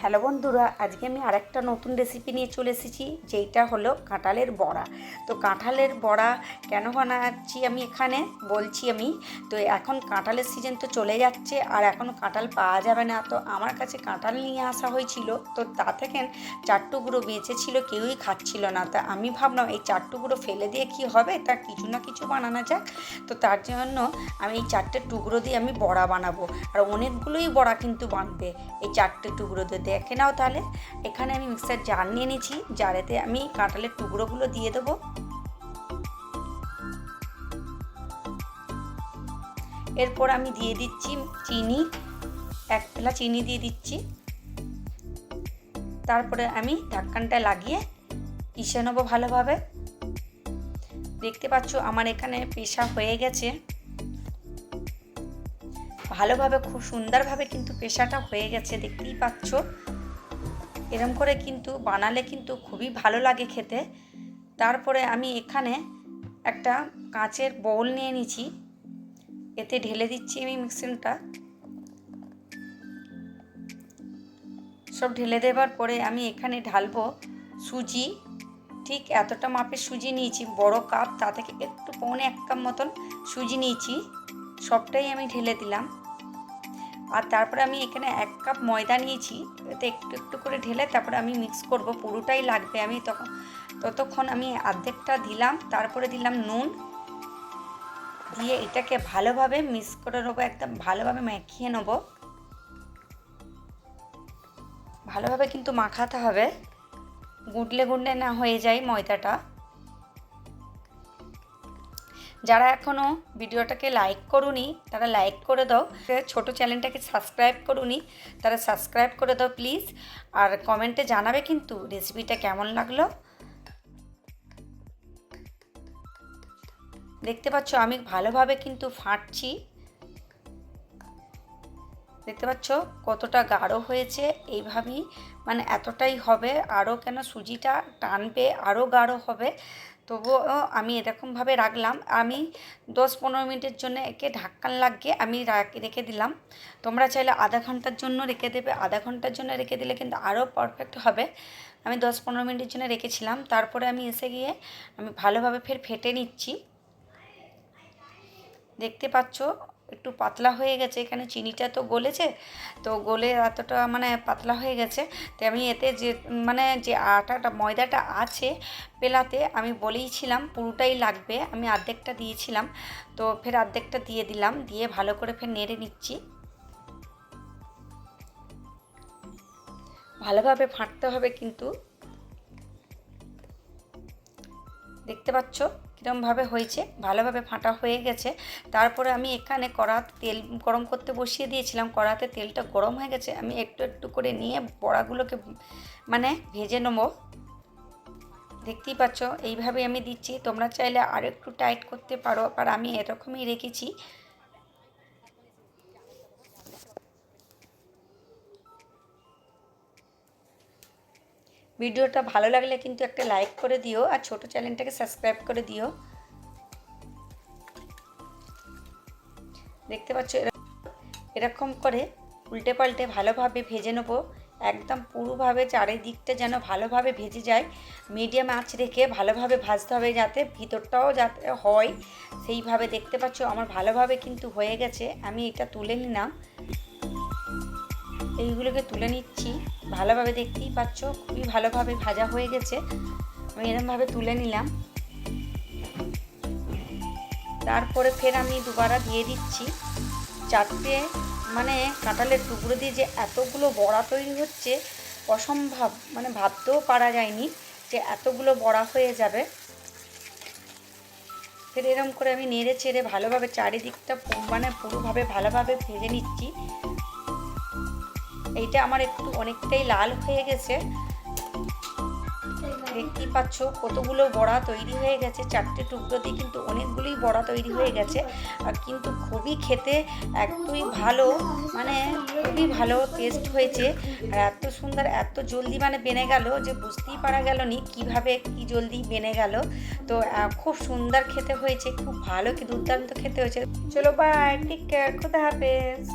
Hello বন্ধুরা, আজকে আমি আরেকটা নতুন রেসিপি নিয়ে চলে এসেছি, যেটা হলো কাঁঠালের বড়া। তো কাঁঠালের বড়া কেন বানাচ্ছি আমি এখানে বলছি আমি। তো এখন কাঁঠালের সিজন তো চলে যাচ্ছে, আর এখন কাঁঠাল পাওয়া যাবে না। তো আমার কাছে কাঁঠাল নিয়ে আসা হয়েছিল, তো তা থেকে 4 টুকরো বেঁচেছিল, কেউই খাচ্ছিল না। তা আমি ভাবলাম এই 4 টুকরো ফেলে দিয়ে কি হবে, তা কিছু না কিছু বানানো যাক। তো তার জন্য আমি এই 4টে টুকরো দিয়ে আমি বড়া বানাবো, আর অনেকগুলোই বড়া কিন্তু বানবে এই 4টে টুকরো দিয়ে। দেখে নাও তাহলে। এখানে আমি মিক্সার জার নিয়ে নিয়েছি, জারেতে আমি কাঁঠালের টুকরোগুলো দিয়ে দেবো। এরপর আমি দিয়ে দিচ্ছি চিনি, 1 প্যালা চিনি দিয়ে দিচ্ছি। তারপরে আমি ঢাকনাটা লাগিয়ে পিষে নেবো ভালোভাবে। দেখতে পাচ্ছ আমার এখানে পেশা হয়ে গেছে ভালোভাবে, খুব সুন্দরভাবে কিন্তু পেশাটা হয়ে গেছে, দেখতেই পাচ্ছ। এরম করে কিন্তু বানালে কিন্তু খুবই ভালো লাগে খেতে। তারপরে আমি এখানে একটা কাঁচের বোল নিয়ে নিয়েছি, এতে ঢেলে দিচ্ছি আমি মিক্সিংটা। সব ঢেলে দেওয়ার পরে আমি এখানে ঢালবো সুজি। ঠিক এতটা মাপের সুজি নিয়েছি, বড় কাপ, তা থেকে একটু পৌনে 1 কাপ মতন সুজি নিয়েছি। সবটাই আমি ঢেলে দিলাম। আর তারপরে আমি এখানে 1 কাপ ময়দা নিয়েছি, এতে একটু একটু করে ঢেলে তারপরে আমি মিক্স করব, পুরোটাই লাগবে। আমি ততক্ষণ আমি অর্ধেকটা দিলাম, তারপরে দিলাম নুন, দিয়ে এটাকে ভালোভাবে মিক্স করে নেবো, একদম ভালোভাবে মাখিয়ে নেবো। ভালোভাবে কিন্তু মাখাতে হবে, গুঁডলে গুঁডলে না হয়ে যায় ময়দাটা। যারা এখনও ভিডিওটাকে লাইক করুনি তারা লাইক করে দাও, ছোট চ্যানেলটাকে সাবস্ক্রাইব করুনি তারা সাবস্ক্রাইব করে দাও প্লিজ। আর কমেন্টে জানাবে কিন্তু রেসিপিটা কেমন লাগলো। দেখতে পাচ্ছ আমি ভালোভাবে কিন্তু ফাটছি, দেখতে পাচ্ছ কতটা গাঢ় হয়েছে। এইভাবেই মানে এতটাই হবে, আরও কেন সুজিটা টানবে, আরও গাঢ় হবে। তবুও আমি এরকমভাবে রাখলাম। আমি 10-15 মিনিটের জন্য একে ঢাকনা লাগিয়ে আমি রেখে দিলাম। তোমরা চাইলে আধা ঘন্টার জন্য রেখে দেবে, আধা ঘন্টার জন্য রেখে দিলে কিন্তু আরও পারফেক্ট হবে। আমি 10-15 মিনিটের জন্য রেখেছিলাম। তারপরে আমি এসে গিয়ে আমি ভালোভাবে ফের ফেটে নিচ্ছি। দেখতে পাচ্ছ একটু পাতলা হয়ে গেছে, এখানে চিনিটা তো গলেছে, তো গলে এতটা মানে পাতলা হয়ে গেছে। তো আমি এতে যে আটাটা ময়দাটা আছে পেলাতে, আমি বলেইছিলাম পুরোটাই লাগবে, আমি অর্ধেকটা দিয়েছিলাম, তো ফের অর্ধেকটা দিয়ে দিলাম, দিয়ে ভালো করে ফের নেড়ে নিচ্ছি। ভালোভাবে ফাটতে হবে কিন্তু। দেখতে পাচ্ছ কীরকমভাবে হয়েছে, ভালোভাবে ফাটা হয়ে গেছে। তারপরে আমি এখানে কড়াতে তেল গরম করতে বসিয়ে দিয়েছিলাম, কড়াতে তেলটা গরম হয়ে গেছে। আমি একটু একটু করে নিয়ে বড়াগুলোকে মানে ভেজে নেবো। দেখতেই পাচ্ছ এইভাবে আমি দিচ্ছি, তোমরা চাইলে আর একটু টাইট করতে পারো, আর আমি এরকমই রেখেছি। ভিডিওটা ভালো লাগলে কিন্তু একটা লাইক করে দিও, আর ছোট চ্যানেলটাকে সাবস্ক্রাইব করে দিও। দেখতে পাচ্ছ এরকম করে উল্টে পাল্টে ভালোভাবে ভেজে নেবো, একদম পুরোভাবে চারিদিকটা যেন ভালোভাবে ভেজে যায়। মিডিয়াম আঁচ রেখে ভালোভাবে ভাজতে হবে, যাতে ভিতরটাও যাতে হয় সেইভাবে। দেখতে পাচ্ছ আমার ভালোভাবে কিন্তু হয়ে গেছে। আমি এটা তুলে নিলাম, এইগুলোকে তুলে নিচ্ছি ভালোভাবে। দেখতেই পাচ্ছ খুবই ভালোভাবে ভাজা হয়ে গেছে, আমি এরকমভাবে তুলে নিলাম। তারপরে ফের আমি দুবারা দিয়ে দিচ্ছি 4টে মানে কাঁঠালের টুকরো দিয়ে যে এতগুলো বড়া তৈরি হচ্ছে অসম্ভব, মানে ভাবতেও পারা যায়নি যে এতগুলো বড়া হয়ে যাবে। ফের এরকম করে আমি নেড়ে চেড়ে ভালোভাবে চারিদিকটা মানে পুরোভাবে ভালোভাবে ভেজে নিচ্ছি। এইটা আমার একটু অনেকটাই লাল হয়ে গেছে, দেখতেই পাচ্ছ কতগুলো বড়া তৈরি হয়ে গেছে। 4টে টুকরো দিয়ে কিন্তু অনেকগুলোই বড়া তৈরি হয়ে গেছে, আর কিন্তু খুবই খেতে একদমই ভালো, মানে খুবই ভালো টেস্ট হয়েছে। আর এত সুন্দর এত জলদি মানে বেনে গেল যে বুঝতেই পারা গেল নি কীভাবে কি জলদি বেনে গেল। তো খুব সুন্দর খেতে হয়েছে, খুব ভালো কি দুর্দান্ত খেতে হয়েছে। চলো বাই, টেক কেয়ার, খোদা হাফেজ।